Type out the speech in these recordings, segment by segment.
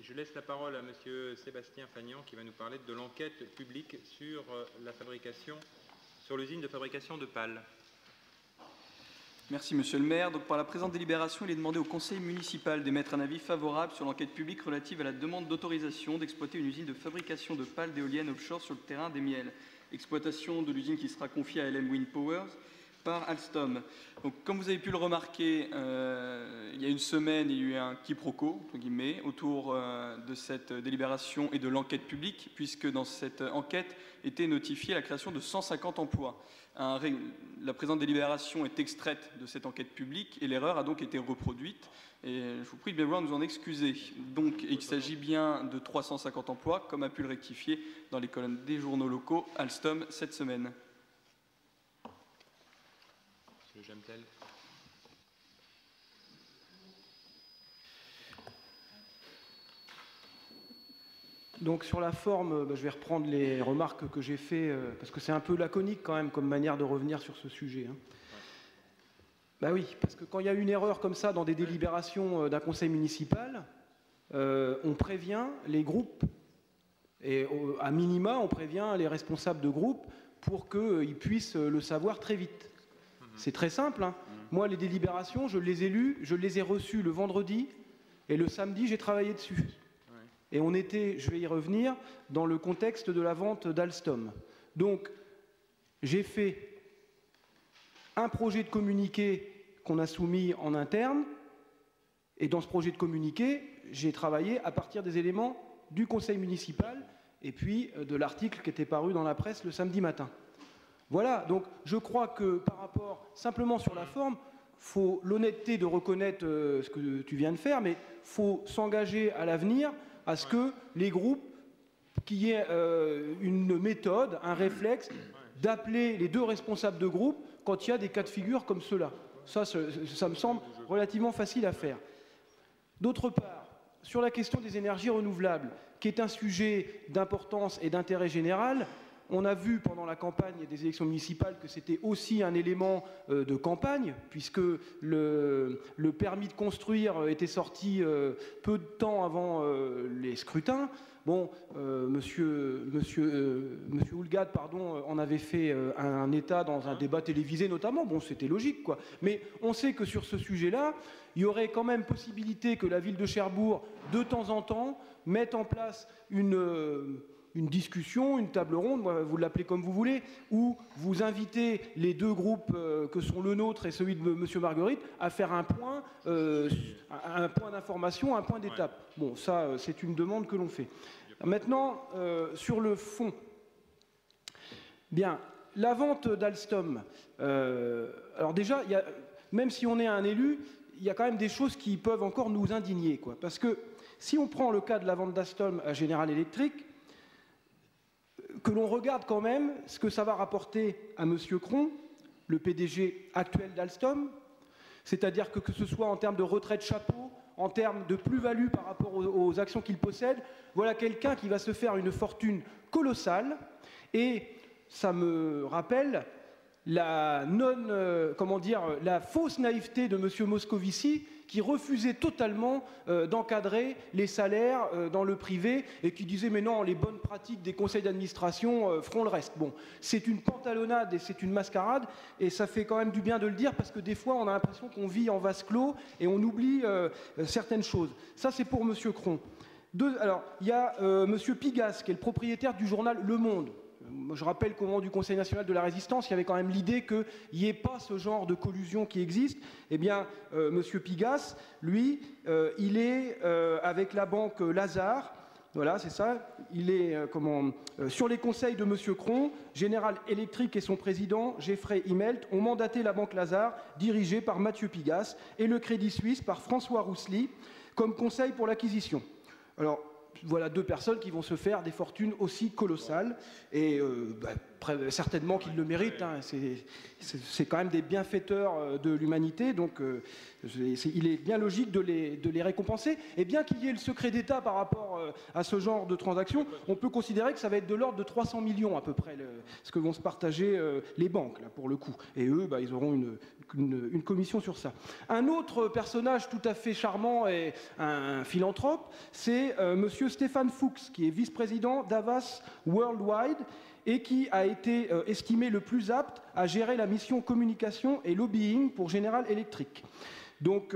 je laisse la parole à Monsieur Sébastien Fagnan qui va nous parler de l'enquête publique sur l'usine de fabrication de pales. Merci Monsieur le maire. Donc, par la présente délibération, il est demandé au conseil municipal d'émettre un avis favorable sur l'enquête publique relative à la demande d'autorisation d'exploiter une usine de fabrication de pales d'éoliennes offshore sur le terrain des Miels. Exploitation de l'usine qui sera confiée à LM Wind Powers par Alstom. Donc, comme vous avez pu le remarquer, il y a une semaine, il y a eu un quiproquo, entre guillemets, autour de cette délibération et de l'enquête publique, puisque dans cette enquête était notifiée la création de 150 emplois. La présente délibération est extraite de cette enquête publique et l'erreur a donc été reproduite. Et je vous prie de bien vouloir nous en excuser. Donc, il s'agit bien de 350 emplois, comme a pu le rectifier dans les colonnes des journaux locaux Alstom cette semaine. Monsieur Jamtel. Donc sur la forme, je vais reprendre les remarques que j'ai faites, parce que c'est un peu laconique quand même comme manière de revenir sur ce sujet. Hein. Bah oui, parce que quand il y a une erreur comme ça dans des délibérations d'un conseil municipal, on prévient les groupes, et à minima, on prévient les responsables de groupe pour qu'ils puissent le savoir très vite. C'est très simple. Hein. Moi, les délibérations, je les ai lues, je les ai reçues le vendredi, et le samedi, j'ai travaillé dessus. Et on était, je vais y revenir, dans le contexte de la vente d'Alstom. Donc, j'ai fait un projet de communiqué qu'on a soumis en interne, et dans ce projet de communiqué, j'ai travaillé à partir des éléments du conseil municipal, et puis de l'article qui était paru dans la presse le samedi matin. Voilà, donc je crois que par rapport, simplement sur la forme, il faut l'honnêteté de reconnaître ce que tu viens de faire, mais il faut s'engager à l'avenir à ce que les groupes, qu'il y ait une méthode, un réflexe, d'appeler les deux responsables de groupe quand il y a des cas de figure comme ceux-là. Ça me semble relativement facile à faire. D'autre part, sur la question des énergies renouvelables, qui est un sujet d'importance et d'intérêt général, on a vu pendant la campagne des élections municipales que c'était aussi un élément de campagne, puisque le permis de construire était sorti peu de temps avant les scrutins. Bon, monsieur Houlgate, pardon, en avait fait un état dans un débat télévisé notamment. Bon, c'était logique, quoi. Mais on sait que sur ce sujet-là, il y aurait quand même possibilité que la ville de Cherbourg, de temps en temps, mette en place une discussion, une table ronde, vous l'appelez comme vous voulez, où vous invitez les deux groupes que sont le nôtre et celui de M. Marguerite à faire un point d'information, un point d'étape. Bon, ça, c'est une demande que l'on fait. Maintenant, sur le fond. Bien, la vente d'Alstom. Alors déjà, même si on est un élu, il y a quand même des choses qui peuvent encore nous indigner, quoi. Parce que si on prend le cas de la vente d'Alstom à General Electric, que l'on regarde quand même ce que ça va rapporter à M. Cron, le PDG actuel d'Alstom, c'est-à-dire que ce soit en termes de retrait de chapeau, en termes de plus-value par rapport aux actions qu'il possède, voilà quelqu'un qui va se faire une fortune colossale, et ça me rappelle la fausse naïveté de M. Moscovici, qui refusait totalement d'encadrer les salaires dans le privé et qui disait mais non, les bonnes pratiques des conseils d'administration feront le reste. Bon, c'est une pantalonnade et c'est une mascarade et ça fait quand même du bien de le dire parce que des fois on a l'impression qu'on vit en vase clos et on oublie certaines choses. Ça c'est pour M. Cron. Alors, il y a M. Pigas qui est le propriétaire du journal Le Monde. Je rappelle qu'au moment du Conseil national de la résistance, il y avait quand même l'idée qu'il n'y ait pas ce genre de collusion qui existe. Eh bien, M. Pigas, lui, il est avec la banque Lazare. Voilà, c'est ça. Il est sur les conseils de M. Cron, General Electric et son président, Jeffrey Immelt, ont mandaté la banque Lazare, dirigée par Mathieu Pigas, et le Crédit Suisse par François Roussely, comme conseil pour l'acquisition. Alors, voilà deux personnes qui vont se faire des fortunes aussi colossales. Et certainement qu'ils le méritent, hein. C'est quand même des bienfaiteurs de l'humanité, donc il est bien logique de les récompenser. Et bien qu'il y ait le secret d'État par rapport à ce genre de transactions, on peut considérer que ça va être de l'ordre de 300 millions à peu près, ce que vont se partager les banques, là, pour le coup. Et eux, ils auront une commission sur ça. Un autre personnage tout à fait charmant et un philanthrope, c'est monsieur Stéphane Fuchs, qui est vice-président d'Avas Worldwide et qui a été estimé le plus apte à gérer la mission communication et lobbying pour General Electric. Donc,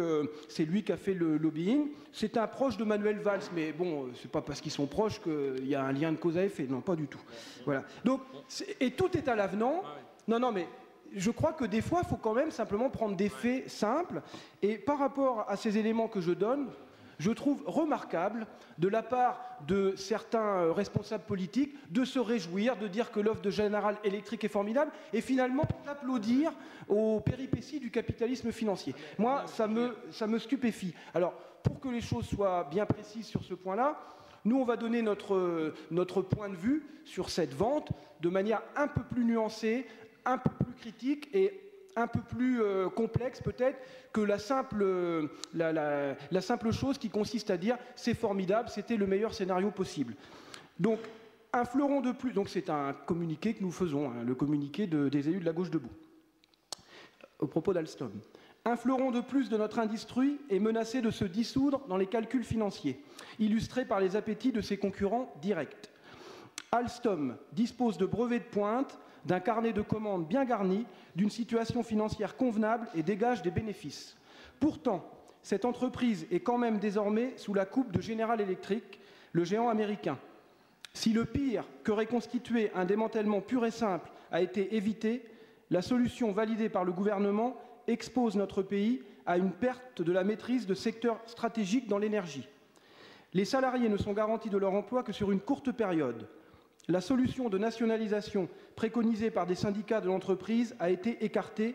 c'est lui qui a fait le lobbying. C'est un proche de Manuel Valls, mais bon, c'est pas parce qu'ils sont proches qu'il y a un lien de cause à effet. Non, pas du tout. Voilà. Donc, et tout est à l'avenant. Non, mais je crois que des fois, il faut quand même simplement prendre des faits simples. Et par rapport à ces éléments que je donne, je trouve remarquable de la part de certains responsables politiques de se réjouir, de dire que l'offre de General Electric est formidable et finalement d'applaudir aux péripéties du capitalisme financier. Moi, ça me stupéfie. Alors, pour que les choses soient bien précises sur ce point-là, nous, on va donner notre point de vue sur cette vente de manière un peu plus nuancée, un peu plus critique et un peu plus complexe peut-être que la simple chose qui consiste à dire c'est formidable, c'était le meilleur scénario possible. Donc un fleuron de plus, donc c'est un communiqué que nous faisons, hein, le communiqué des élus de la gauche debout, au propos d'Alstom. Un fleuron de plus de notre industrie est menacé de se dissoudre dans les calculs financiers, illustrés par les appétits de ses concurrents directs. Alstom dispose de brevets de pointe, d'un carnet de commandes bien garni, d'une situation financière convenable et dégage des bénéfices. Pourtant, cette entreprise est quand même désormais sous la coupe de General Electric, le géant américain. Si le pire qu'aurait constitué un démantèlement pur et simple a été évité, la solution validée par le gouvernement expose notre pays à une perte de la maîtrise de secteurs stratégiques dans l'énergie. Les salariés ne sont garantis de leur emploi que sur une courte période. La solution de nationalisation préconisée par des syndicats de l'entreprise a été écartée.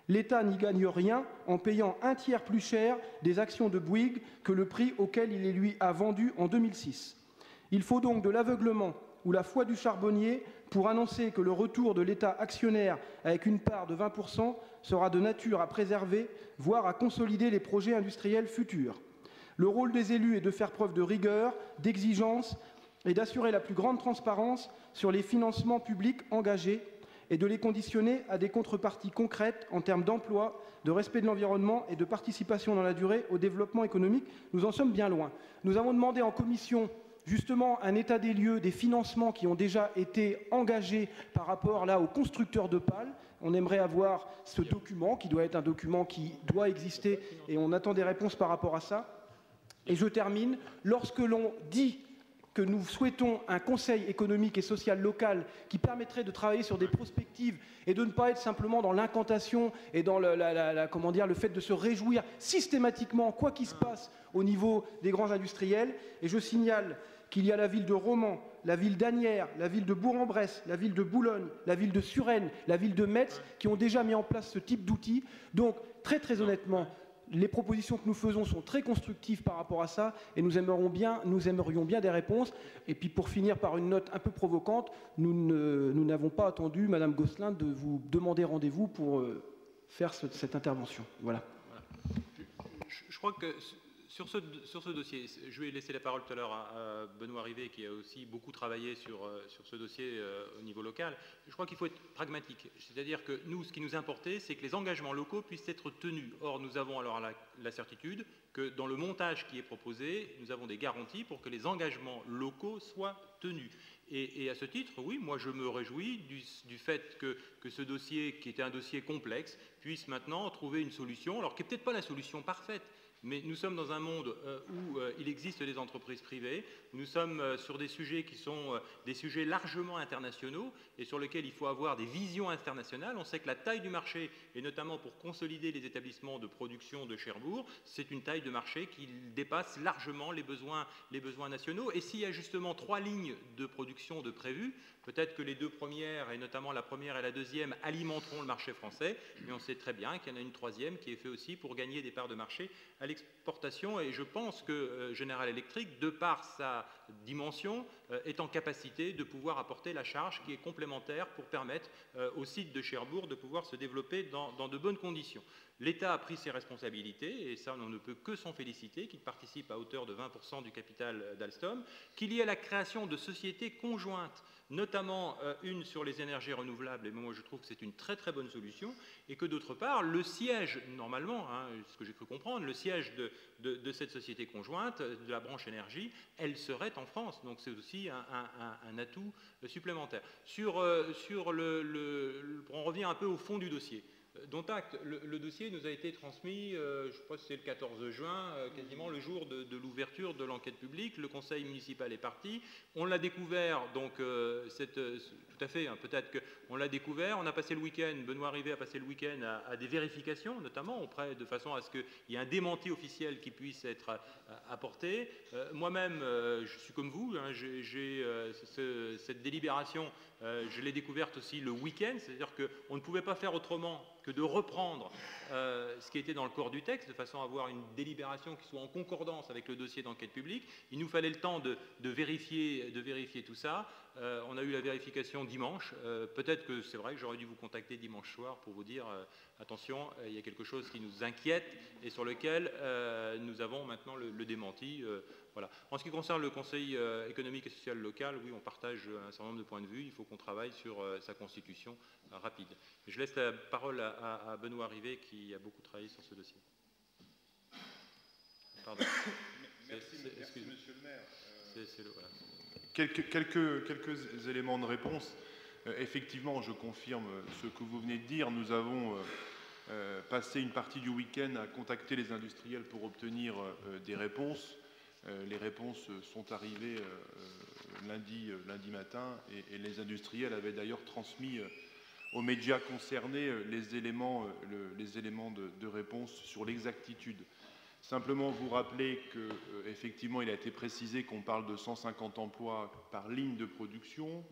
L'État n'y gagne rien en payant un tiers plus cher des actions de Bouygues que le prix auquel il les lui a vendues en 2006. Il faut donc de l'aveuglement ou la foi du charbonnier pour annoncer que le retour de l'État actionnaire avec une part de 20% sera de nature à préserver, voire à consolider les projets industriels futurs. Le rôle des élus est de faire preuve de rigueur, d'exigence, et d'assurer la plus grande transparence sur les financements publics engagés et de les conditionner à des contreparties concrètes en termes d'emploi, de respect de l'environnement et de participation dans la durée au développement économique. Nous en sommes bien loin. Nous avons demandé en commission justement un état des lieux des financements qui ont déjà été engagés par rapport là aux constructeurs de pales. On aimerait avoir ce document qui doit être un document qui doit exister et on attend des réponses par rapport à ça. Et je termine. Lorsque l'on dit que nous souhaitons un conseil économique et social local qui permettrait de travailler sur des prospectives et de ne pas être simplement dans l'incantation et dans le fait de se réjouir systématiquement, quoi qu'il se passe au niveau des grands industriels. Et je signale qu'il y a la ville de Romans, la ville d'Asnières, la ville de Bourg-en-Bresse, la ville de Boulogne, la ville de Suresnes, la ville de Metz, qui ont déjà mis en place ce type d'outils. Donc, très honnêtement, les propositions que nous faisons sont très constructives par rapport à ça et nous aimerions bien des réponses. Et puis pour finir par une note un peu provocante, nous n'avons pas attendu, Madame Gosselin, de vous demander rendez-vous pour faire cette intervention. Voilà. Je crois que sur ce dossier, je vais laisser la parole tout à l'heure à Benoît Rivet qui a aussi beaucoup travaillé sur ce dossier au niveau local. Je crois qu'il faut être pragmatique. C'est-à-dire que nous, ce qui nous importait, c'est que les engagements locaux puissent être tenus. Or, nous avons alors la certitude que dans le montage qui est proposé, nous avons des garanties pour que les engagements locaux soient tenus. Et à ce titre, oui, moi je me réjouis du fait que ce dossier, qui était un dossier complexe, puisse maintenant trouver une solution, alors qui n'est peut-être pas la solution parfaite, mais nous sommes dans un monde où il existe des entreprises privées, nous sommes sur des sujets qui sont des sujets largement internationaux et sur lesquels il faut avoir des visions internationales. On sait que la taille du marché, et notamment pour consolider les établissements de production de Cherbourg, c'est une taille de marché qui dépasse largement les besoins nationaux. Et s'il y a justement 3 lignes de production de prévues, peut-être que les 2 premières, et notamment la première et la deuxième, alimenteront le marché français, mais on sait très bien qu'il y en a une 3e qui est faite aussi pour gagner des parts de marché à l'exportation, et je pense que General Electric, de par sa dimension, est en capacité de pouvoir apporter la charge qui est complémentaire pour permettre au site de Cherbourg de pouvoir se développer dans de bonnes conditions. L'État a pris ses responsabilités, et ça on ne peut que s'en féliciter, qu'il participe à hauteur de 20% du capital d'Alstom, qu'il y ait la création de sociétés conjointes, notamment une sur les énergies renouvelables, et moi je trouve que c'est une très très bonne solution, et que d'autre part, le siège, normalement, ce que j'ai cru comprendre, le siège de cette société conjointe, de la branche énergie, elle serait en France, donc c'est aussi un atout supplémentaire. On revient un peu au fond du dossier. Dont acte, le dossier nous a été transmis, je crois que c'est le 14 juin, quasiment le jour de l'ouverture de l'enquête publique. Le conseil municipal est parti. On l'a découvert, donc tout à fait, peut-être qu'on l'a découvert. On a passé le week-end, Benoît Rivet a passé le week-end à des vérifications, notamment de façon à ce qu'il y ait un démenti officiel qui puisse être apporté. Moi-même, je suis comme vous, cette délibération, je l'ai découverte aussi le week-end, c'est-à-dire qu'on ne pouvait pas faire autrement que de reprendre ce qui était dans le corps du texte, de façon à avoir une délibération qui soit en concordance avec le dossier d'enquête publique. Il nous fallait le temps de vérifier tout ça. On a eu la vérification dimanche. Peut-être que c'est vrai que j'aurais dû vous contacter dimanche soir pour vous dire attention, il y a quelque chose qui nous inquiète et sur lequel nous avons maintenant le démenti. Voilà. En ce qui concerne le Conseil économique et social local, oui, on partage un certain nombre de points de vue. Il faut qu'on travaille sur sa constitution rapide. Je laisse la parole à Benoît Rivet qui a beaucoup travaillé sur ce dossier. Pardon. Merci, monsieur le maire. Voilà. Quelques éléments de réponse. Effectivement, je confirme ce que vous venez de dire. Nous avons passé une partie du week-end à contacter les industriels pour obtenir des réponses. Les réponses sont arrivées lundi matin et les industriels avaient d'ailleurs transmis aux médias concernés les éléments de réponse sur l'exactitude. Simplement vous rappeler qu'effectivement il a été précisé qu'on parle de 150 emplois par ligne de production,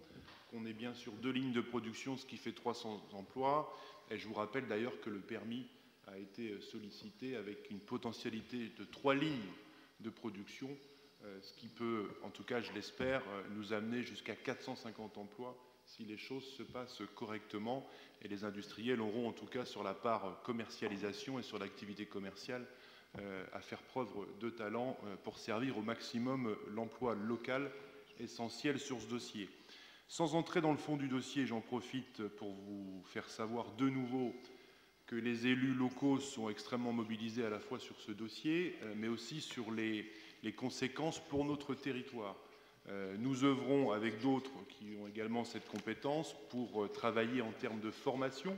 qu'on est bien sur 2 lignes de production, ce qui fait 300 emplois. Et je vous rappelle d'ailleurs que le permis a été sollicité avec une potentialité de 3 lignes de production, ce qui peut, en tout cas je l'espère, nous amener jusqu'à 450 emplois si les choses se passent correctement. Et les industriels auront en tout cas sur la part commercialisation et sur l'activité commerciale à faire preuve de talent pour servir au maximum l'emploi local essentiel sur ce dossier. Sans entrer dans le fond du dossier, j'en profite pour vous faire savoir de nouveau que les élus locaux sont extrêmement mobilisés à la fois sur ce dossier, mais aussi sur les conséquences pour notre territoire. Nous œuvrons avec d'autres qui ont également cette compétence pour travailler en termes de formation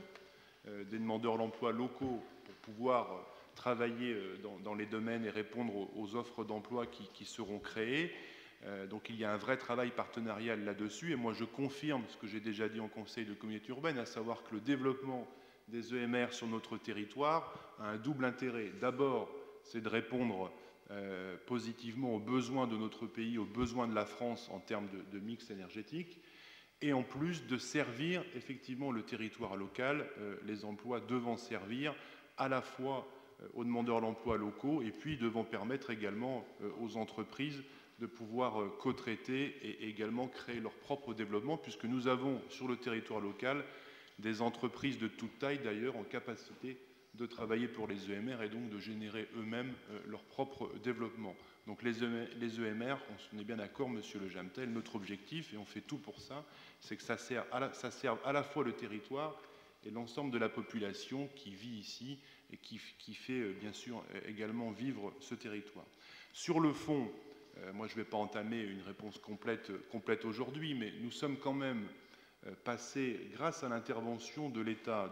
des demandeurs d'emploi locaux pour pouvoir travailler dans les domaines et répondre aux offres d'emploi qui seront créées. Donc il y a un vrai travail partenarial là-dessus, et moi je confirme ce que j'ai déjà dit en conseil de communauté urbaine, à savoir que le développement des EMR sur notre territoire a un double intérêt. D'abord, c'est de répondre positivement aux besoins de notre pays, aux besoins de la France en termes de mix énergétique, et en plus de servir effectivement le territoire local, les emplois devant servir à la fois aux demandeurs d'emploi locaux et puis devant permettre également aux entreprises de pouvoir co-traiter et également créer leur propre développement, puisque nous avons sur le territoire local des entreprises de toute taille d'ailleurs en capacité de travailler pour les EMR et donc de générer eux-mêmes leur propre développement. Donc les EMR, on est bien d'accord, monsieur Le Jamtel, notre objectif, et on fait tout pour ça, c'est que ça serve à la fois le territoire et l'ensemble de la population qui vit ici et qui fait bien sûr également vivre ce territoire. Sur le fond, moi je ne vais pas entamer une réponse complète aujourd'hui, mais nous sommes quand même passés, grâce à l'intervention de l'État,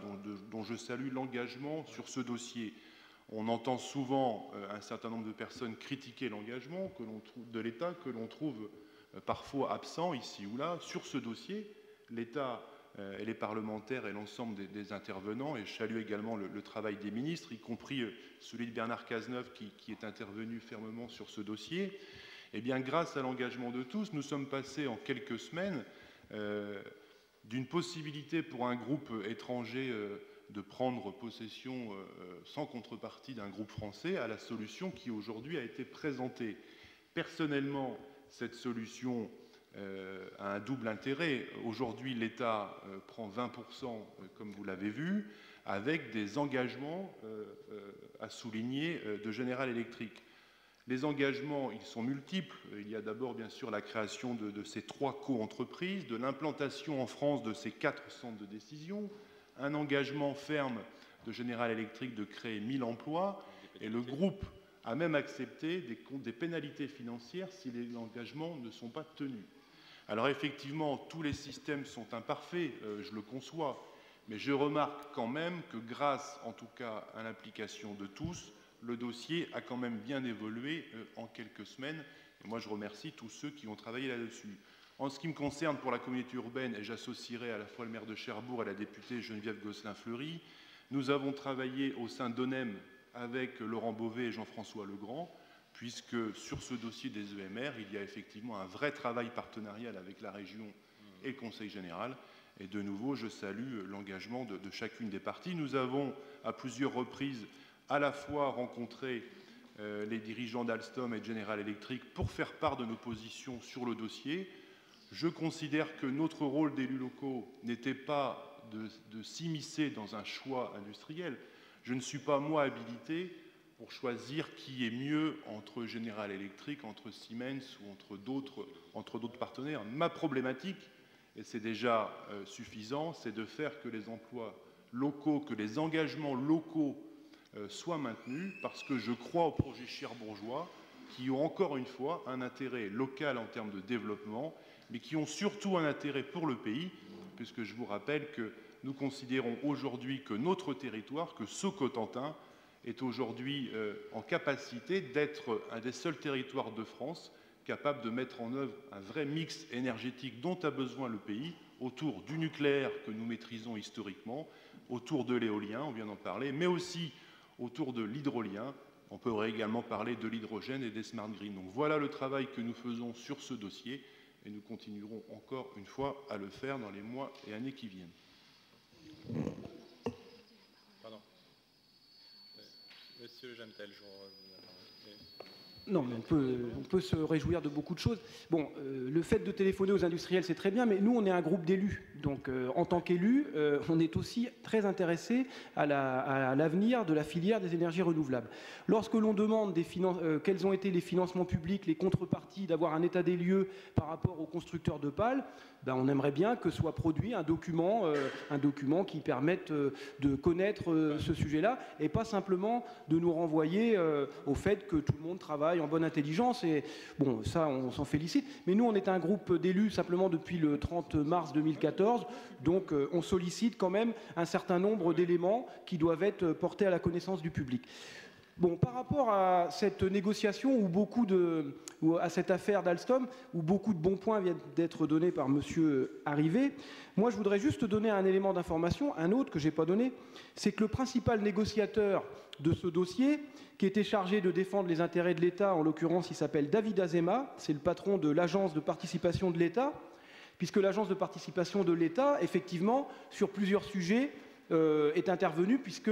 dont je salue l'engagement sur ce dossier. On entend souvent un certain nombre de personnes critiquer l'engagement de l'État, que l'on trouve parfois absent ici ou là. Sur ce dossier, l'État et les parlementaires et l'ensemble des intervenants, et je salue également le travail des ministres, y compris celui de Bernard Cazeneuve qui est intervenu fermement sur ce dossier. Eh bien, grâce à l'engagement de tous, nous sommes passés en quelques semaines d'une possibilité pour un groupe étranger de prendre possession sans contrepartie d'un groupe français à la solution qui aujourd'hui a été présentée. Personnellement, cette solution a un double intérêt. Aujourd'hui, l'État prend 20%, comme vous l'avez vu, avec des engagements à souligner de General Electric. Les engagements, ils sont multiples. Il y a d'abord, bien sûr, la création de ces 3 co-entreprises, de l'implantation en France de ces 4 centres de décision, un engagement ferme de General Electric de créer 1000 emplois, et le groupe a même accepté des pénalités financières si les engagements ne sont pas tenus. Alors effectivement, tous les systèmes sont imparfaits, je le conçois, mais je remarque quand même que grâce, en tout cas, à l'implication de tous, le dossier a quand même bien évolué en quelques semaines. Et moi, je remercie tous ceux qui ont travaillé là-dessus. En ce qui me concerne pour la communauté urbaine, et j'associerai à la fois le maire de Cherbourg et la députée Geneviève Gosselin-Fleury, nous avons travaillé au sein d'ONEM avec Laurent Beauvais et Jean-François Legrand, puisque sur ce dossier des EMR, il y a effectivement un vrai travail partenarial avec la région et le Conseil général. Et de nouveau, je salue l'engagement de chacune des parties. Nous avons à plusieurs reprises à la fois rencontré les dirigeants d'Alstom et de General Electric pour faire part de nos positions sur le dossier. Je considère que notre rôle d'élus locaux n'était pas de s'immiscer dans un choix industriel. Je ne suis pas, moi, habilité pour choisir qui est mieux entre General Electric, entre Siemens ou entre d'autres partenaires. Ma problématique, et c'est déjà suffisant, c'est de faire que les emplois locaux, que les engagements locaux soient maintenus, parce que je crois aux projets cherbourgeois qui ont encore une fois un intérêt local en termes de développement, mais qui ont surtout un intérêt pour le pays, puisque je vous rappelle que nous considérons aujourd'hui que notre territoire, que ce Cotentin, est aujourd'hui en capacité d'être un des seuls territoires de France capable de mettre en œuvre un vrai mix énergétique dont a besoin le pays, autour du nucléaire que nous maîtrisons historiquement, autour de l'éolien, on vient d'en parler, mais aussi autour de l'hydrolien. On pourrait également parler de l'hydrogène et des smart green. Donc voilà le travail que nous faisons sur ce dossier et nous continuerons encore une fois à le faire dans les mois et années qui viennent. Pardon. Monsieur Jeannetel, je vous Non, mais on peut se réjouir de beaucoup de choses. Bon, le fait de téléphoner aux industriels, c'est très bien, mais nous, on est un groupe d'élus. Donc, en tant qu'élus, on est aussi très intéressés à l'avenir de la filière des énergies renouvelables. Lorsque l'on demande quels ont été les financements publics, les contreparties, d'avoir un état des lieux par rapport aux constructeurs de pales, ben, on aimerait bien que soit produit un document qui permette de connaître ce sujet-là et pas simplement de nous renvoyer au fait que tout le monde travaille en bonne intelligence. Et bon, ça, on s'en félicite. Mais nous, on est un groupe d'élus simplement depuis le 30 mars 2014. Donc, on sollicite quand même un certain nombre d'éléments qui doivent être portés à la connaissance du public. Bon, par rapport à cette négociation ou à cette affaire d'Alstom, où beaucoup de bons points viennent d'être donnés par monsieur Arrivé, moi je voudrais juste donner un élément d'information, un autre que je n'ai pas donné, c'est que le principal négociateur de ce dossier, qui était chargé de défendre les intérêts de l'État, en l'occurrence il s'appelle David Azema, c'est le patron de l'agence de participation de l'État, puisque l'agence de participation de l'État, effectivement, sur plusieurs sujets, est intervenue, puisque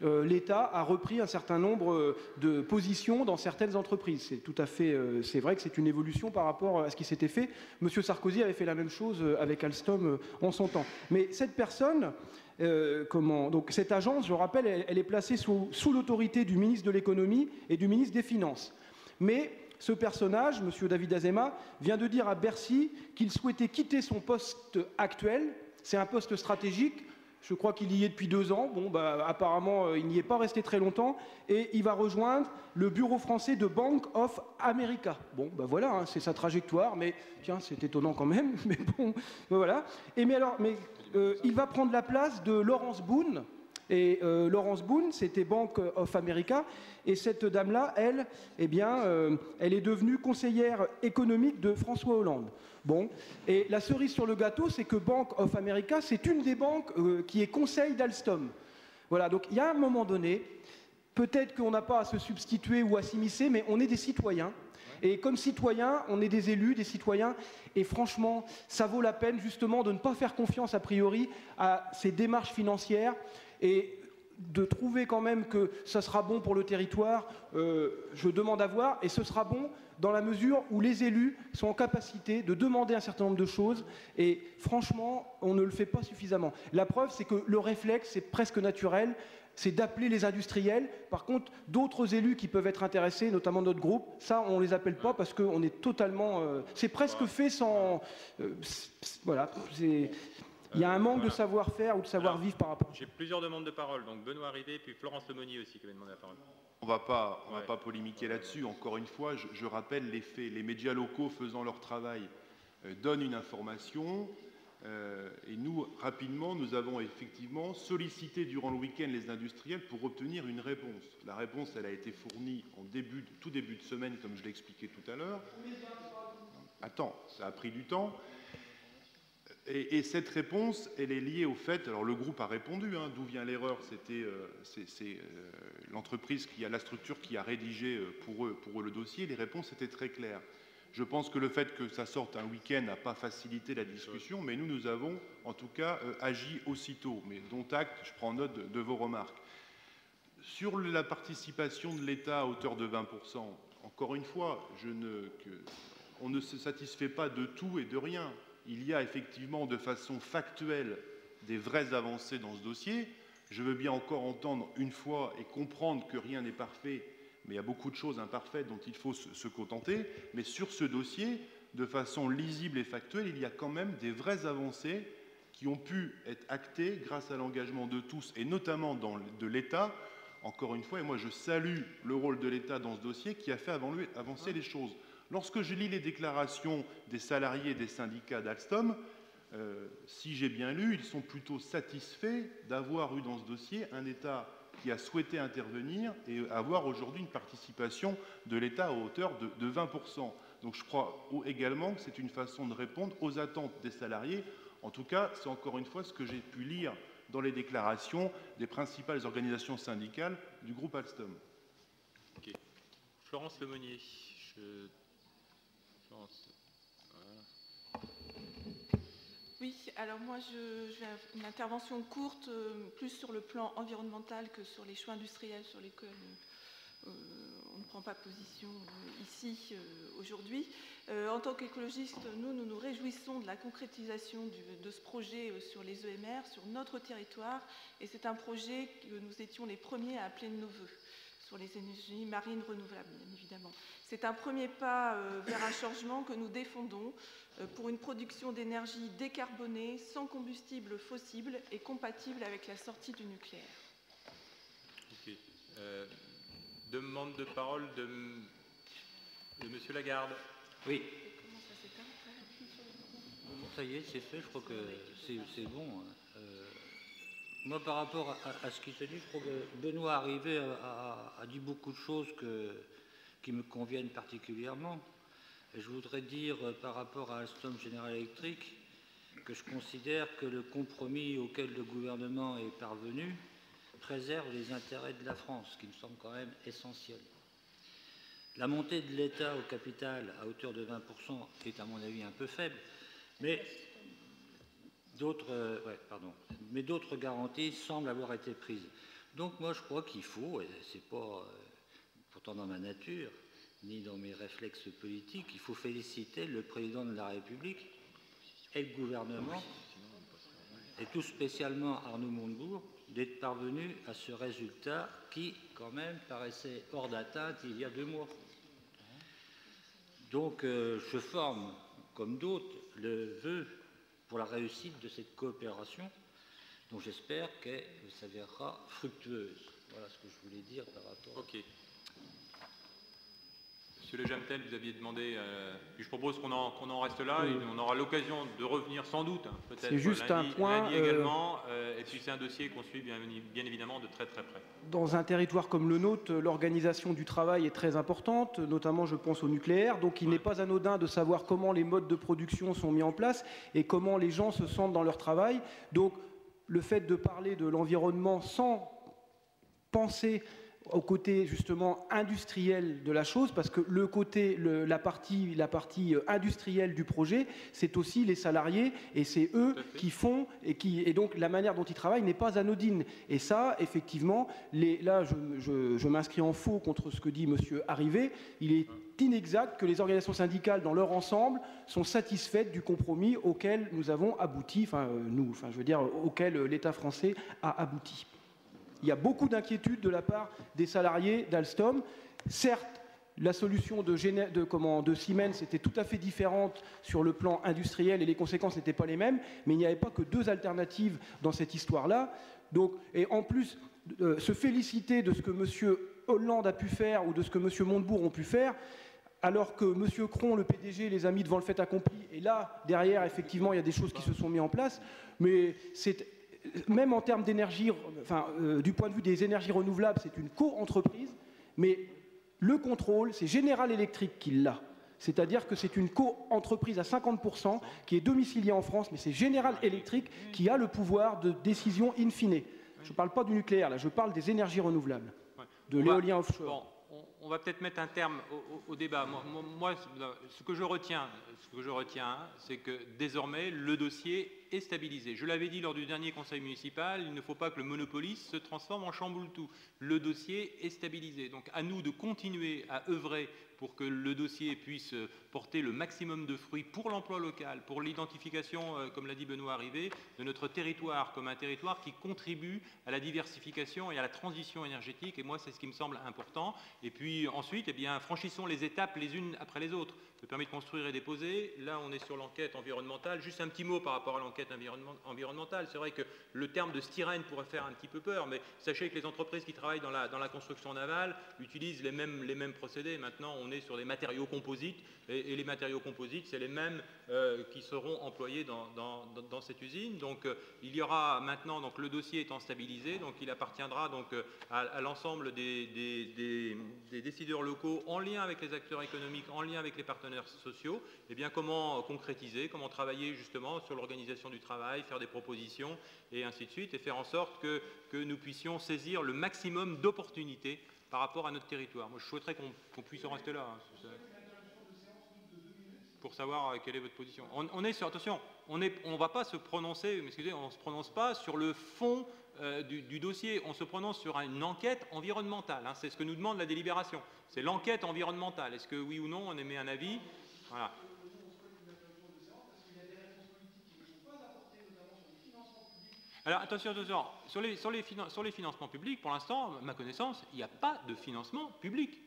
l'État a repris un certain nombre de positions dans certaines entreprises. C'est tout à fait, c'est vrai que c'est une évolution par rapport à ce qui s'était fait. Monsieur Sarkozy avait fait la même chose avec Alstom en son temps. Mais cette personne, donc cette agence, je rappelle, elle est placée sous l'autorité du ministre de l'économie et du ministre des Finances. Mais ce personnage, monsieur David Azema, vient de dire à Bercy qu'il souhaitait quitter son poste actuel. C'est un poste stratégique. Je crois qu'il y est depuis 2 ans. Bon, bah, apparemment, il n'y est pas resté très longtemps. Et il va rejoindre le bureau français de Bank of America. Bon, bah voilà, hein, c'est sa trajectoire. Mais tiens, c'est étonnant quand même. Mais bon, bah, voilà. Il va prendre la place de Laurence Boone. Et Laurence Boone, c'était Bank of America. Et cette dame-là, elle, elle est devenue conseillère économique de François Hollande. Bon, et la cerise sur le gâteau, c'est que Bank of America, c'est une des banques qui est conseil d'Alstom. Voilà, donc il y a un moment donné, peut-être qu'on n'a pas à se substituer ou à s'immiscer, mais on est des citoyens. Et comme citoyens, on est des élus, des citoyens, et franchement, ça vaut la peine justement de ne pas faire confiance a priori à ces démarches financières et de trouver quand même que ça sera bon pour le territoire. Je demande à voir, et ce sera bon dans la mesure où les élus sont en capacité de demander un certain nombre de choses, et franchement, on ne le fait pas suffisamment. La preuve, c'est que le réflexe, c'est presque naturel, c'est d'appeler les industriels. Par contre, d'autres élus qui peuvent être intéressés, notamment notre groupe, ça, on ne les appelle pas parce qu'on est totalement... c'est presque fait sans... voilà, il y a un manque de savoir-faire ou de savoir-vivre par rapport. J'ai plusieurs demandes de parole, donc Benoît Rivet, puis Florence Lemonnier aussi qui avait demandé la parole. On ne va pas polémiquer là-dessus. Encore une fois, je rappelle les faits. Les médias locaux faisant leur travail donnent une information. Et nous, rapidement, nous avons effectivement sollicité durant le week-end les industriels pour obtenir une réponse. La réponse, elle a été fournie en tout début de semaine, comme je l'ai expliqué tout à l'heure. Attends, ça a pris du temps. Et cette réponse, elle est liée au fait, alors le groupe a répondu, hein, d'où vient l'erreur, c'est l'entreprise la structure qui a rédigé pour eux le dossier, les réponses étaient très claires. Je pense que le fait que ça sorte un week-end n'a pas facilité la discussion, mais nous avons en tout cas agi aussitôt. Mais dont acte, je prends note de vos remarques. Sur la participation de l'État à hauteur de 20%, encore une fois, on ne se satisfait pas de tout et de rien. Il y a effectivement de façon factuelle des vraies avancées dans ce dossier. Je veux bien encore entendre une fois et comprendre que rien n'est parfait, mais il y a beaucoup de choses imparfaites dont il faut se contenter. Mais sur ce dossier, de façon lisible et factuelle, il y a quand même des vraies avancées qui ont pu être actées grâce à l'engagement de tous, et notamment de l'État. Encore une fois, et moi je salue le rôle de l'État dans ce dossier qui a fait avancer les choses. Lorsque je lis les déclarations des salariés des syndicats d'Alstom, si j'ai bien lu, ils sont plutôt satisfaits d'avoir eu dans ce dossier un État qui a souhaité intervenir et avoir aujourd'hui une participation de l'État à hauteur de 20%. Donc je crois également que c'est une façon de répondre aux attentes des salariés. En tout cas, c'est encore une fois ce que j'ai pu lire dans les déclarations des principales organisations syndicales du groupe Alstom. Okay. Florence Lemonnier. Oui, alors moi je vais avoir une intervention courte, plus sur le plan environnemental que sur les choix industriels sur lesquels on ne prend pas position ici aujourd'hui. En tant qu'écologistes, nous nous réjouissons de la concrétisation de ce projet sur les EMR, sur notre territoire, et c'est un projet que nous étions les premiers à appeler de nos voeux, sur les énergies marines renouvelables, bien évidemment. C'est un premier pas vers un changement que nous défendons pour une production d'énergie décarbonée, sans combustible fossile et compatible avec la sortie du nucléaire. Ok. Demande de parole de M. Lagarde. Oui. Comment ça s'éteint ? Ça y est, c'est fait, je crois que c'est bon. Moi, par rapport à ce qui se dit, je crois que Benoît Rivet a dit beaucoup de choses qui me conviennent particulièrement. Et je voudrais dire, par rapport à Alstom General Electric, que je considère que le compromis auquel le gouvernement est parvenu préserve les intérêts de la France, ce qui me semble quand même essentiel. La montée de l'État au capital à hauteur de 20% est, à mon avis, un peu faible, mais d'autres garanties semblent avoir été prises. Donc moi je crois qu'il faut, et c'est pas pourtant dans ma nature, ni dans mes réflexes politiques, il faut féliciter le président de la République et le gouvernement, et tout spécialement Arnaud Montebourg, d'être parvenu à ce résultat qui, quand même, paraissait hors d'atteinte il y a 2 mois. Donc je forme, comme d'autres, le vœu pour la réussite de cette coopération, dont j'espère qu'elle s'avérera fructueuse. Voilà ce que je voulais dire par rapport. Ok. Monsieur Le Jamtel, vous aviez demandé, puis je propose qu'on en reste là, et on aura l'occasion de revenir sans doute, hein, peut-être c'est juste lundi, un point, lundi également, et puis c'est un dossier qu'on suit bien évidemment de très très près. Dans un territoire comme le nôtre, l'organisation du travail est très importante, notamment je pense au nucléaire, donc il n'est pas anodin de savoir comment les modes de production sont mis en place et comment les gens se sentent dans leur travail. Donc le fait de parler de l'environnement sans penser au côté justement industriel de la chose, parce que la partie industrielle du projet, c'est aussi les salariés, et c'est eux qui font, et donc la manière dont ils travaillent n'est pas anodine. Et ça, effectivement, là je m'inscris en faux contre ce que dit M. Arrivé. Il est inexact que les organisations syndicales dans leur ensemble sont satisfaites du compromis auquel nous avons abouti, auquel l'État français a abouti. Il y a beaucoup d'inquiétudes de la part des salariés d'Alstom. Certes, la solution de Siemens était tout à fait différente sur le plan industriel et les conséquences n'étaient pas les mêmes, mais il n'y avait pas que deux alternatives dans cette histoire-là. Et en plus, se féliciter de ce que M. Hollande a pu faire ou de ce que M. Montebourg ont pu faire, alors que M. Cron, le PDG, les a mis devant le fait accompli, et là, derrière, effectivement, il y a des choses qui se sont mises en place, mais même en termes d'énergie, du point de vue des énergies renouvelables, c'est une co-entreprise, mais le contrôle, c'est General Electric qui l'a. C'est-à-dire que c'est une co-entreprise à 50% qui est domiciliée en France, mais c'est General Electric qui a le pouvoir de décision in fine. Je ne parle pas du nucléaire, là, je parle des énergies renouvelables, de l'éolien offshore. Bon, on va peut-être mettre un terme au débat. Moi, ce que je retiens, c'est que désormais, le dossier est stabilisé. Je l'avais dit lors du dernier conseil municipal, il ne faut pas que le monopoliste se transforme en chamboule-tout. Le dossier est stabilisé. Donc, à nous de continuer à œuvrer pour que le dossier puisse porter le maximum de fruits pour l'emploi local, pour l'identification, comme l'a dit Benoît Arrivé, de notre territoire comme un territoire qui contribue à la diversification et à la transition énergétique. Et moi, c'est ce qui me semble important. Et puis ensuite, eh bien, franchissons les étapes les unes après les autres. Le permis de construire est déposé. Là, on est sur l'enquête environnementale. Juste un petit mot par rapport à l'enquête environnementale. C'est vrai que le terme de styrène pourrait faire un petit peu peur, mais sachez que les entreprises qui travaillent dans la construction navale utilisent les mêmes procédés. Maintenant, on est sur des matériaux composites, et les matériaux composites, c'est les mêmes qui seront employés dans cette usine. Donc, il y aura maintenant, donc, le dossier étant stabilisé, donc il appartiendra donc à l'ensemble des décideurs locaux, en lien avec les acteurs économiques, en lien avec les partenaires sociaux, et bien comment concrétiser, comment travailler justement sur l'organisation du travail, faire des propositions et ainsi de suite, et faire en sorte que nous puissions saisir le maximum d'opportunités par rapport à notre territoire. Moi, je souhaiterais qu'on puisse en rester là, hein, pour savoir quelle est votre position. On est sur, attention, on ne va pas se prononcer, excusez, on ne se prononce pas sur le fond du dossier, on se prononce sur une enquête environnementale, hein, c'est ce que nous demande la délibération, c'est l'enquête environnementale. Est-ce que oui ou non on émet un avis? Voilà. Alors attention, sur les financements publics, pour l'instant, à ma connaissance, il n'y a pas de financement public.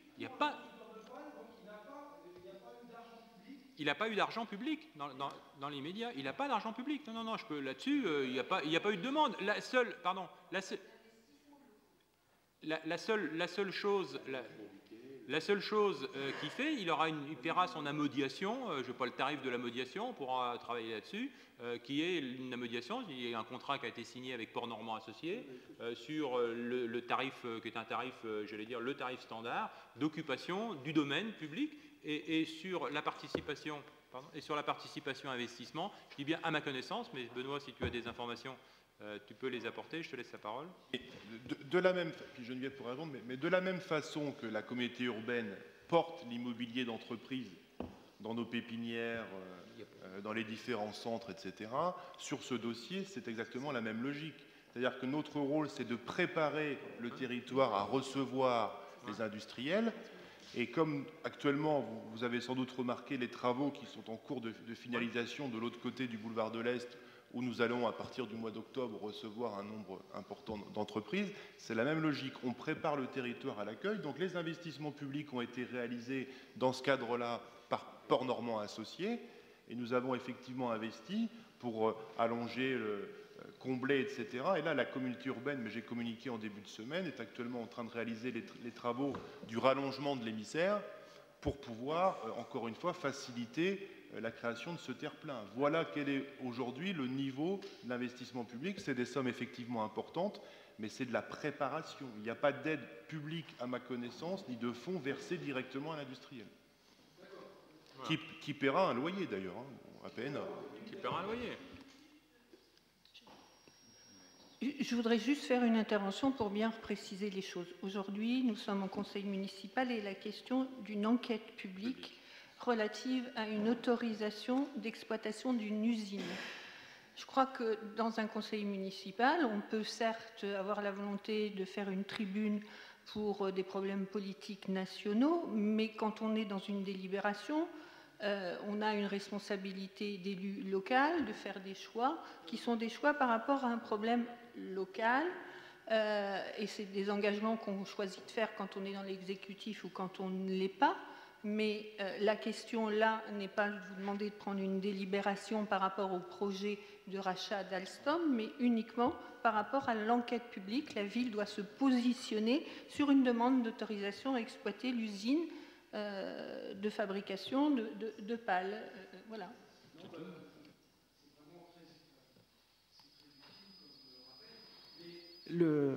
Il n'a pas eu d'argent public dans l'immédiat. Il n'a pas d'argent public. Non, là-dessus, il n'y a pas eu de demande. La seule chose qu'il fait, il paiera son amodiation, je n'ai pas le tarif de l'amodiation, on pourra travailler là-dessus, qui est une amodiation, il y a un contrat qui a été signé avec Port Normand Associés sur le tarif, qui est un tarif, j'allais dire, le tarif standard d'occupation du domaine public, et sur la participation, investissement, je dis bien à ma connaissance, mais Benoît, si tu as des informations, tu peux les apporter, je te laisse la parole. De la même, puis Geneviève pourra répondre, mais de la même façon que la communauté urbaine porte l'immobilier d'entreprise dans nos pépinières, dans les différents centres, etc., sur ce dossier, c'est exactement la même logique. C'est-à-dire que notre rôle, c'est de préparer le territoire à recevoir les industriels. Et comme actuellement, vous avez sans doute remarqué les travaux qui sont en cours de finalisation de l'autre côté du boulevard de l'Est, où nous allons, à partir du mois d'octobre, recevoir un nombre important d'entreprises, c'est la même logique. On prépare le territoire à l'accueil. Donc les investissements publics ont été réalisés dans ce cadre-là par Port Normand Associés, et nous avons effectivement investi pour allonger, combler, etc. Et là, la communauté urbaine, mais j'ai communiqué en début de semaine, est actuellement en train de réaliser les travaux du rallongement de l'émissaire pour pouvoir, encore une fois, faciliter la création de ce terre-plein. Voilà quel est aujourd'hui le niveau de l'investissement public. C'est des sommes effectivement importantes, mais c'est de la préparation. Il n'y a pas d'aide publique, à ma connaissance, ni de fonds versés directement à l'industriel. Voilà. Qui paiera un loyer, d'ailleurs, hein, à peine. Qui paiera un loyer. Je voudrais juste faire une intervention pour bien préciser les choses. Aujourd'hui, nous sommes au conseil municipal et la question d'une enquête publique relative à une autorisation d'exploitation d'une usine. Je crois que dans un conseil municipal, on peut certes avoir la volonté de faire une tribune pour des problèmes politiques nationaux, mais quand on est dans une délibération, on a une responsabilité d'élu local de faire des choix qui sont des choix par rapport à un problème local, et c'est des engagements qu'on choisit de faire quand on est dans l'exécutif ou quand on ne l'est pas. Mais la question là n'est pas de vous demander de prendre une délibération par rapport au projet de rachat d'Alstom, mais uniquement par rapport à l'enquête publique. La ville doit se positionner sur une demande d'autorisation à exploiter l'usine de fabrication de pales. Voilà.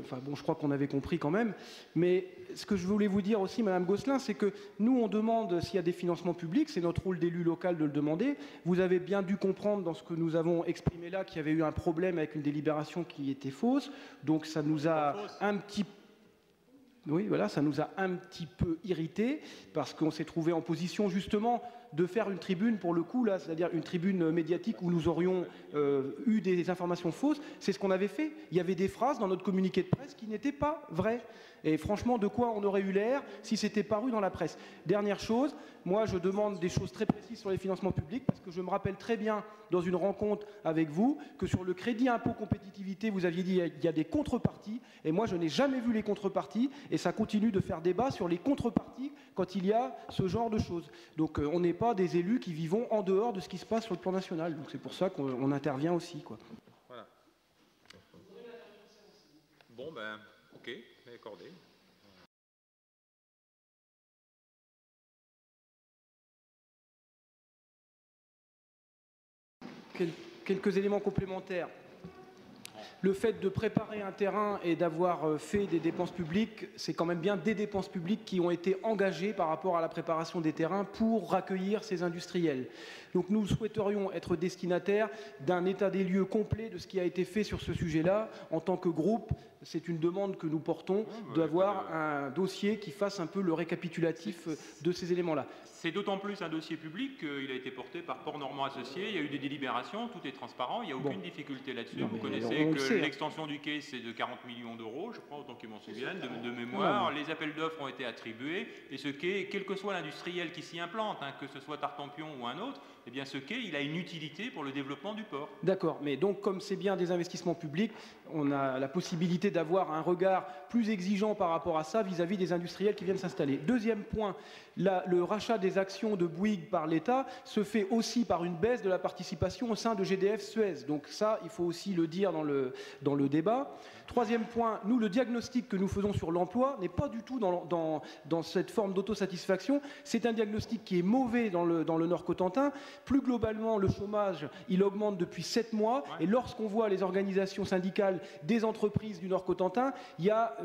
Enfin bon, je crois qu'on avait compris quand même, mais ce que je voulais vous dire aussi, Madame Gosselin, c'est que nous, on demande s'il y a des financements publics, c'est notre rôle d'élu local de le demander. Vous avez bien dû comprendre dans ce que nous avons exprimé là qu'il y avait eu un problème avec une délibération qui était fausse, donc ça nous a un petit peu... Oui, voilà, ça nous a un petit peu irrités parce qu'on s'est trouvé en position justement de faire une tribune pour le coup, là, c'est-à-dire une tribune médiatique où nous aurions eu des informations fausses. C'est ce qu'on avait fait. Il y avait des phrases dans notre communiqué de presse qui n'étaient pas vraies. Et franchement, de quoi on aurait eu l'air si c'était paru dans la presse? Dernière chose, moi je demande des choses très précises sur les financements publics parce que je me rappelle très bien dans une rencontre avec vous que sur le crédit impôt compétitivité, vous aviez dit qu'il y a des contreparties et moi je n'ai jamais vu les contreparties et ça continue de faire débat sur les contreparties quand il y a ce genre de choses. Donc on n'est pas des élus qui vivons en dehors de ce qui se passe sur le plan national. Donc c'est pour ça qu'on intervient aussi, quoi. Voilà. Bon ben, ok, accordé. Quelques éléments complémentaires. Le fait de préparer un terrain et d'avoir fait des dépenses publiques, c'est quand même bien des dépenses publiques qui ont été engagées par rapport à la préparation des terrains pour accueillir ces industriels. Donc nous souhaiterions être destinataires d'un état des lieux complet de ce qui a été fait sur ce sujet-là. En tant que groupe, c'est une demande que nous portons d'avoir un dossier qui fasse un peu le récapitulatif de ces éléments-là. C'est d'autant plus un dossier public qu'il a été porté par Port Normand Associés, il y a eu des délibérations, tout est transparent, il n'y a aucune difficulté là-dessus. Vous connaissez que l'extension du quai, c'est de 40 millions d'euros, je crois, autant qu'ils m'en souviennent, de mémoire. Les appels d'offres ont été attribués, et ce quai, quel que soit l'industriel qui s'y implante, que ce soit Tartampion ou un autre, eh bien ce quai, il a une utilité pour le développement du port. D'accord, mais donc comme c'est bien des investissements publics, on a la possibilité d'avoir un regard plus exigeant par rapport à ça vis-à-vis des industriels qui viennent s'installer. Deuxième point, le rachat des actions de Bouygues par l'État se fait aussi par une baisse de la participation au sein de GDF Suez. Donc ça, il faut aussi le dire dans le débat. Troisième point, nous, le diagnostic que nous faisons sur l'emploi n'est pas du tout dans cette forme d'autosatisfaction. C'est un diagnostic qui est mauvais dans le Nord-Cotentin. Plus globalement, le chômage, il augmente depuis 7 mois. Et lorsqu'on voit les organisations syndicales des entreprises du Nord-Cotentin, il y a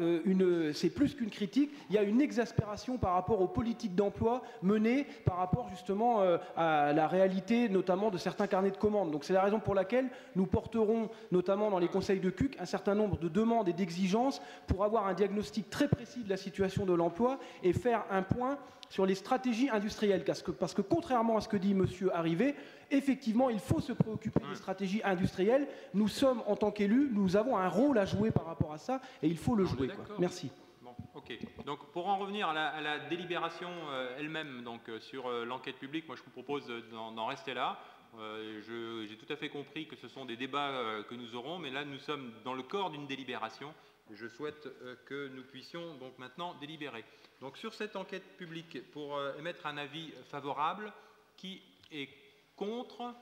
c'est plus qu'une critique, il y a une exaspération par rapport aux politiques d'emploi menées par rapport justement à la réalité, notamment de certains carnets de commandes. Donc c'est la raison pour laquelle nous porterons, notamment dans les conseils de CUC, un certain nombre de demandes et d'exigences pour avoir un diagnostic très précis de la situation de l'emploi et faire un point sur les stratégies industrielles. Parce que contrairement à ce que dit M. Arrivé, effectivement, il faut se préoccuper des stratégies industrielles. Nous sommes, en tant qu'élus, nous avons un rôle à jouer par rapport à ça et il faut le jouer. Merci. Bon, ok. Donc pour en revenir à la délibération elle-même, donc sur l'enquête publique, moi je vous propose d'en rester là. J'ai tout à fait compris que ce sont des débats que nous aurons, mais là nous sommes dans le corps d'une délibération. Je souhaite que nous puissions donc maintenant délibérer. Donc sur cette enquête publique, pour émettre un avis favorable, qui est contre,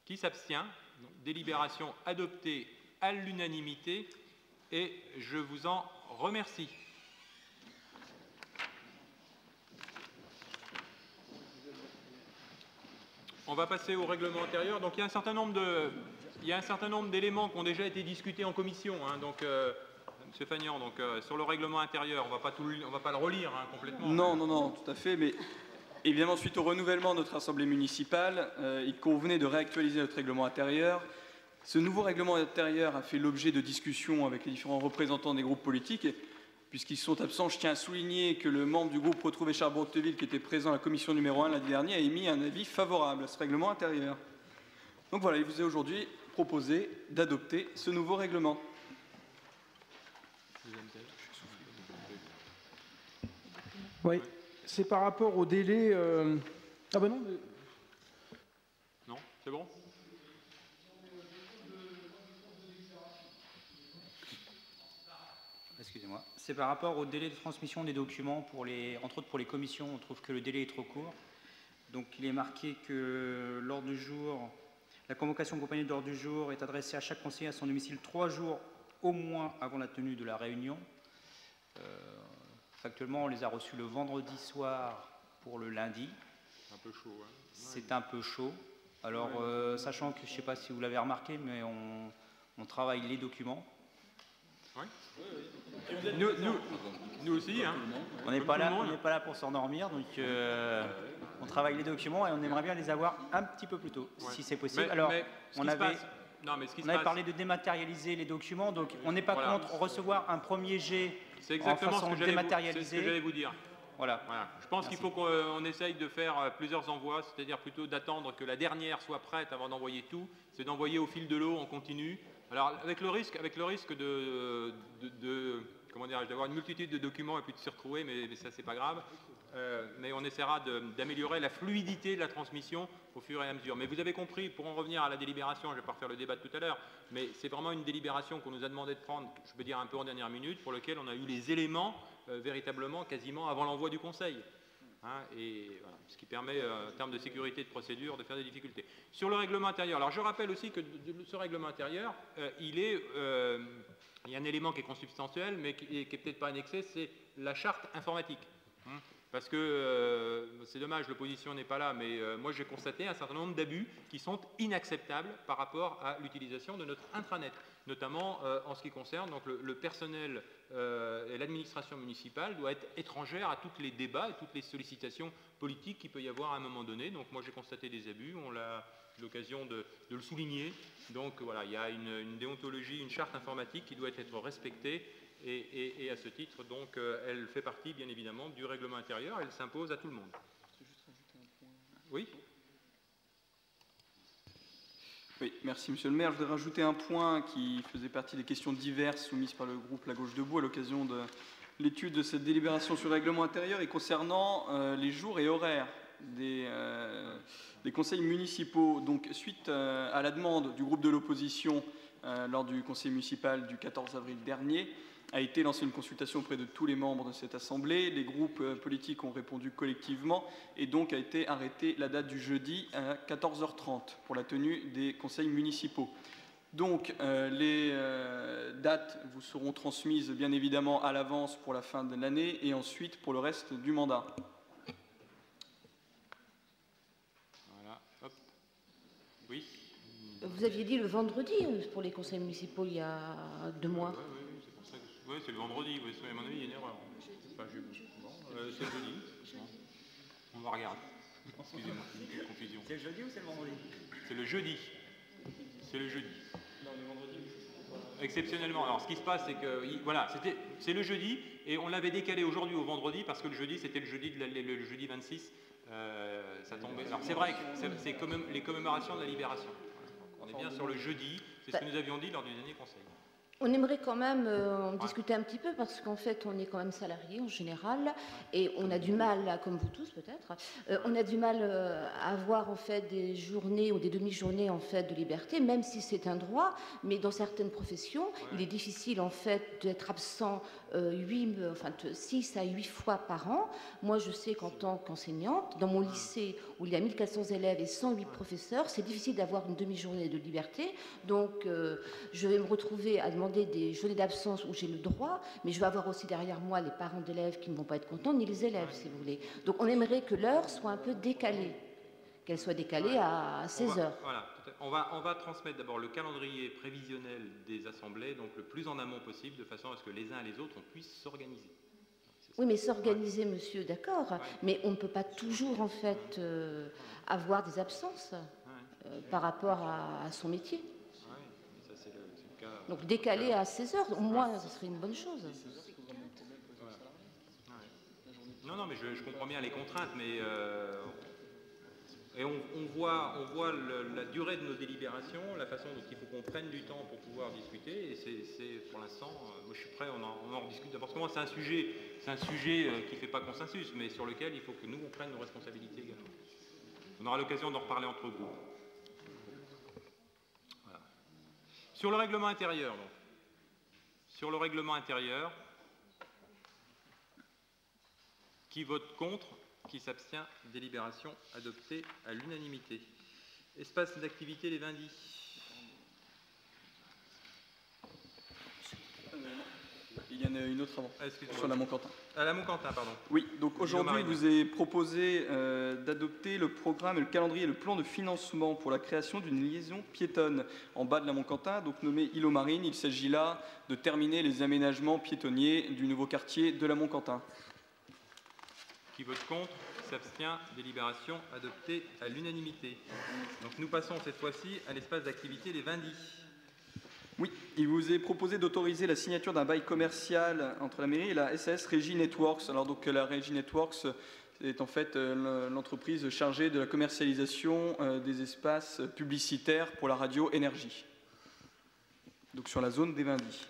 qui s'abstient, délibération adoptée à l'unanimité, et je vous en remercie. On va passer au règlement intérieur. Donc il y a un certain nombre d'éléments qui ont déjà été discutés en commission. Donc, M. Fagnan, donc sur le règlement intérieur, on ne va pas le relire complètement. Non, tout à fait. Mais évidemment, suite au renouvellement de notre assemblée municipale, il convenait de réactualiser notre règlement intérieur Ce nouveau règlement intérieur a fait l'objet de discussions avec les différents représentants des groupes politiques. Puisqu'ils sont absents, je tiens à souligner que le membre du groupe Retrouvé Charbon-Hauteville, qui était présent à la commission numéro 1 lundi dernier, a émis un avis favorable à ce règlement intérieur. Donc voilà, il vous est aujourd'hui proposé d'adopter ce nouveau règlement. Oui, c'est par rapport au délai... Ah ben non, mais... Non, c'est bon? Excusez-moi. C'est par rapport au délai de transmission des documents, entre autres pour les commissions. On trouve que le délai est trop court. Donc il est marqué que l'ordre du jour, la convocation accompagnée de l'ordre du jour est adressée à chaque conseiller à son domicile 3 jours au moins avant la tenue de la réunion. Factuellement, on les a reçus le vendredi soir pour le lundi. Un peu chaud, hein. C'est un peu chaud. Alors, sachant que, je ne sais pas si vous l'avez remarqué, mais on travaille les documents. Oui. Nous aussi. Hein. On n'est pas là pour s'endormir, donc on travaille les documents et on aimerait bien les avoir un petit peu plus tôt, si c'est possible. On avait parlé de dématérialiser les documents, donc on n'est pas contre recevoir un premier jet en façon dématérialisée. C'est ce que j'allais vous dire. Voilà. Je pense qu'il faut qu'on essaye de faire plusieurs envois, c'est-à-dire plutôt d'attendre que la dernière soit prête avant d'envoyer tout, c'est d'envoyer au fil de l'eau en continu. Alors avec le risque d'avoir une multitude de documents et puis de s'y retrouver, mais ça c'est pas grave. Mais on essaiera d'améliorer la fluidité de la transmission au fur et à mesure. Mais vous avez compris, pour en revenir à la délibération, je ne vais pas refaire le débat de tout à l'heure, mais c'est vraiment une délibération qu'on nous a demandé de prendre, je peux dire un peu en dernière minute, pour lequel on a eu les éléments véritablement quasiment avant l'envoi du Conseil. Et voilà, ce qui permet, en termes de sécurité de procédure, de faire des difficultés. Sur le règlement intérieur, alors je rappelle aussi que ce règlement intérieur, il y a un élément qui est consubstantiel, mais qui n'est peut-être pas annexé, c'est la charte informatique. Parce que c'est dommage, l'opposition n'est pas là, mais moi j'ai constaté un certain nombre d'abus qui sont inacceptables par rapport à l'utilisation de notre intranet, notamment en ce qui concerne donc, le personnel et l'administration municipale doit être étrangère à tous les débats et toutes les sollicitations politiques qu'il peut y avoir à un moment donné. Donc moi j'ai constaté des abus, on a l'occasion de le souligner. Donc voilà, il y a une déontologie, une charte informatique qui doit être respectée. Et à ce titre, donc, elle fait partie, bien évidemment, du règlement intérieur. Elle s'impose à tout le monde. Oui. Oui, merci Monsieur le maire. Je voudrais rajouter un point qui faisait partie des questions diverses soumises par le groupe La Gauche Debout à l'occasion de l'étude de cette délibération sur le règlement intérieur et concernant les jours et horaires des conseils municipaux. Donc, suite à la demande du groupe de l'opposition lors du conseil municipal du 14 avril dernier, a été lancée une consultation auprès de tous les membres de cette assemblée. Les groupes politiques ont répondu collectivement et donc a été arrêtée la date du jeudi à 14h30 pour la tenue des conseils municipaux. Donc les dates vous seront transmises bien évidemment à l'avance pour la fin de l'année et ensuite pour le reste du mandat. Voilà, hop. Oui. Vous aviez dit le vendredi pour les conseils municipaux il y a 2 mois. Oui, c'est le vendredi, oui, à mon avis, il y a une erreur. C'est le jeudi. On va regarder. Excusez-moi, c'est une confusion. C'est le jeudi ou c'est le vendredi? C'est le jeudi. C'est le jeudi. Non, le vendredi. Exceptionnellement. Alors, ce qui se passe, c'est que, voilà, c'est le jeudi, et on l'avait décalé aujourd'hui au vendredi, parce que le jeudi, c'était le jeudi 26. Ça tombait. Alors, c'est vrai que c'est les commémorations de la libération. On est bien sur le jeudi, c'est ce que nous avions dit lors du dernier conseil. On aimerait quand même en discuter un petit peu parce qu'en fait, on est quand même salarié en général et on a du mal, comme vous tous peut-être, on a du mal à avoir en fait des journées ou des demi-journées en fait de liberté, même si c'est un droit. Mais dans certaines professions, il est difficile en fait d'être absent 6 à 8 fois par an. Moi, je sais qu'en tant qu'enseignante, dans mon lycée où il y a 1400 élèves et 108 professeurs, c'est difficile d'avoir une demi-journée de liberté. Donc, je vais me retrouver à demander des journées d'absence où j'ai le droit, mais je vais avoir aussi derrière moi les parents d'élèves qui ne vont pas être contents, ni les élèves, si vous voulez. Donc, on aimerait que l'heure soit un peu décalée, qu'elle soit décalée à 16 heures. Voilà, on va transmettre d'abord le calendrier prévisionnel des assemblées, donc le plus en amont possible, de façon à ce que les uns et les autres on puisse s'organiser. Oui, mais s'organiser, monsieur, d'accord, mais on ne peut pas toujours, en fait, avoir des absences par rapport à son métier. cas... Donc décaler à 16 heures, au moins, ce serait une bonne chose. Voilà. Ouais. Non, mais je comprends bien les contraintes, mais... et on voit la durée de nos délibérations, la façon dont il faut qu'on prenne du temps pour pouvoir discuter, et c'est pour l'instant, moi je suis prêt, on en rediscute. Parce que moi c'est un sujet qui ne fait pas consensus, mais sur lequel il faut que nous on prenne nos responsabilités également. On aura l'occasion d'en reparler entre groupes. Voilà. Sur le règlement intérieur, donc. Sur le règlement intérieur, qui vote contre? Qui s'abstient? Délibération adoptée à l'unanimité. Espace d'activité les lundis. Il y en a une autre avant, sur la Montquentin. À la Montquentin, pardon. Oui, donc aujourd'hui, il vous est proposé d'adopter le programme, le calendrier et le plan de financement pour la création d'une liaison piétonne en bas de la Montquentin, donc nommée Île aux Marines. Il s'agit là de terminer les aménagements piétonniers du nouveau quartier de la Montquentin. Qui vote contre? Qui s'abstient? Délibération adoptée à l'unanimité. Donc nous passons cette fois-ci à l'espace d'activité les lundis. Oui, il vous est proposé d'autoriser la signature d'un bail commercial entre la mairie et la SAS Régie Networks. Alors donc la Régie Networks est en fait l'entreprise chargée de la commercialisation des espaces publicitaires pour la radio énergie. Donc sur la zone des Vindis.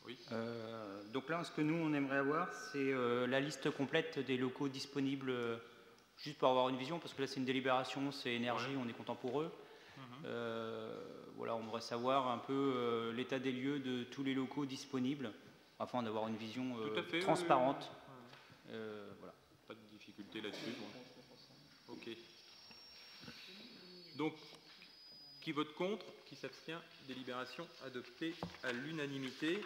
Oui. Donc là, ce que nous, on aimerait avoir, c'est la liste complète des locaux disponibles, juste pour avoir une vision, parce que là, c'est une délibération, c'est énergie, on est content pour eux. Voilà, on aimerait savoir un peu l'état des lieux de tous les locaux disponibles, afin d'avoir une vision transparente. Voilà. Pas de difficulté là-dessus. Ok. Donc, qui vote contre? Qui s'abstient? Délibération adoptée à l'unanimité.